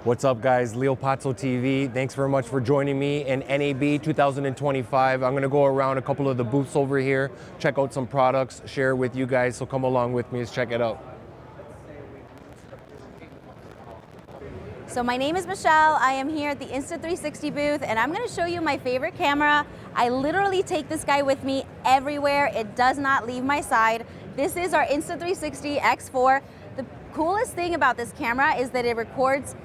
What's up, guys? Leo Pazzo TV. Thanks very much for joining me in NAB 2025. I'm gonna go around a couple of the booths over here, check out some products, share it with you guys, so come along with me, let's check it out. So my name is Michelle. I am here at the Insta360 booth, and I'm gonna show you my favorite camera. I literally take this guy with me everywhere. It does not leave my side. This is our Insta360 X4. The coolest thing about this camera is that it records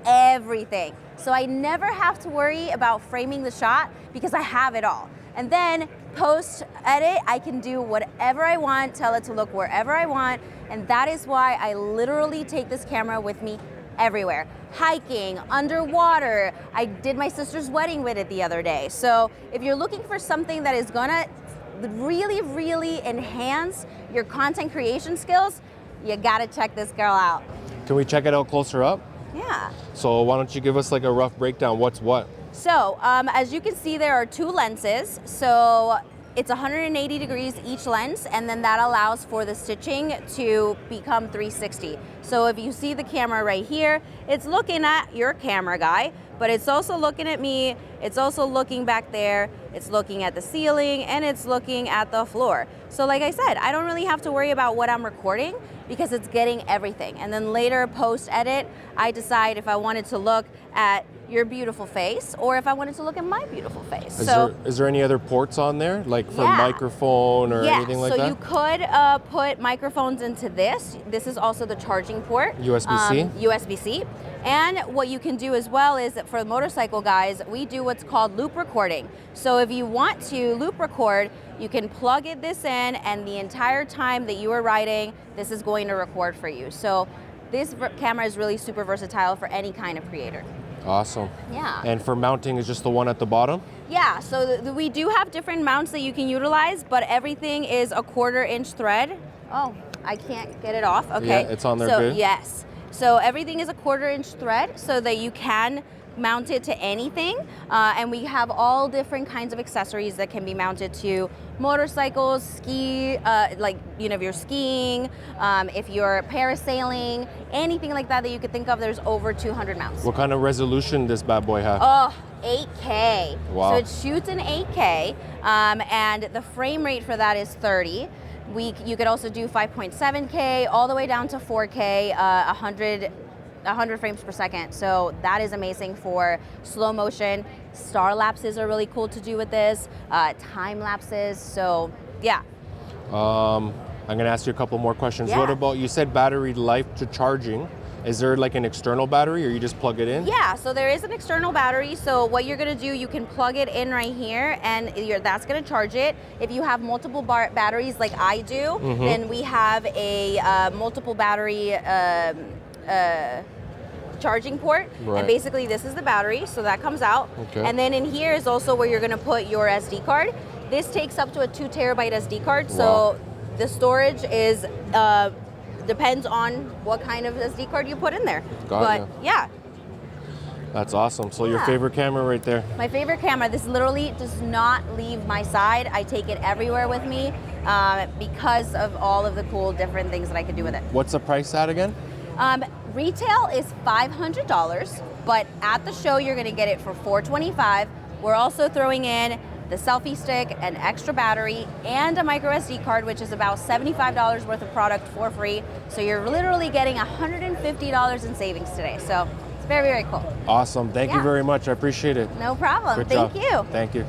everything. So I never have to worry about framing the shot because I have it all. And then post edit, I can do whatever I want, tell it to look wherever I want. And that is why I literally take this camera with me everywhere. Hiking, underwater. I did my sister's wedding with it the other day. So if you're looking for something that is gonna really enhance your content creation skills, you gotta check this girl out. Can we check it out closer up? Yeah. So why don't you give us like a rough breakdown, what's what? So as you can see, there are two lenses. So it's 180 degrees each lens, and then that allows for the stitching to become 360. So if you see the camera right here, it's looking at your camera guy, but it's also looking at me, it's also looking back there, it's looking at the ceiling, and it's looking at the floor. So like I said, I don't really have to worry about what I'm recording because it's getting everything. And then later, post-edit, I decide if I wanted to look at your beautiful face or if I wanted to look at my beautiful face. Is there any other ports on there, like for microphone or anything like that? So you could put microphones into this. This is also the charging port. USB-C? USB-C. And what you can do as well is that for motorcycle guys, we do what's called loop recording. So if you want to loop record, you can plug this in, and the entire time that you are riding, this is going to record for you. So this camera is really super versatile for any kind of creator. Awesome. Yeah. And for mounting is just the one at the bottom? Yeah, so we do have different mounts that you can utilize, but everything is a 1/4-inch thread. Oh, I can't get it off. Okay. Yeah, it's on there good. Yes. So everything is a 1/4-inch thread so that you can mount it to anything. And we have all different kinds of accessories that can be mounted to motorcycles, ski, like, you know, if you're skiing, if you're parasailing, anything like that that you could think of, there's over 200 mounts. What kind of resolution does bad boy have? Oh, 8K. Wow. So it shoots in 8K, and the frame rate for that is 30. You could also do 5.7K all the way down to 4K, 100 frames per second. So that is amazing for slow motion. Star lapses are really cool to do with this, time lapses. So yeah. I'm gonna ask you a couple more questions. Yeah. What about, you said battery life to charging. Is there like an external battery or you just plug it in? Yeah, so there is an external battery. So what you're gonna do, you can plug it in right here and that's gonna charge it. If you have multiple batteries like I do, then we have a multiple battery charging port. Right. And basically this is the battery, so that comes out. Okay. And then in here is also where you're gonna put your SD card. This takes up to a 2 terabyte SD card. Wow. So the storage is, depends on what kind of SD card you put in there. Got yeah. That's awesome. So your favorite camera right there? My favorite camera. This literally does not leave my side. I take it everywhere with me because of all of the cool different things that I can do with it. What's the price at again? Retail is $500, but at the show you're gonna get it for $425. We're also throwing in the selfie stick, an extra battery, and a micro SD card, which is about $75 worth of product for free. So you're literally getting $150 in savings today. So it's very, very cool. Awesome. Thank you very much. I appreciate it. No problem. Good Thank job. you. Thank you.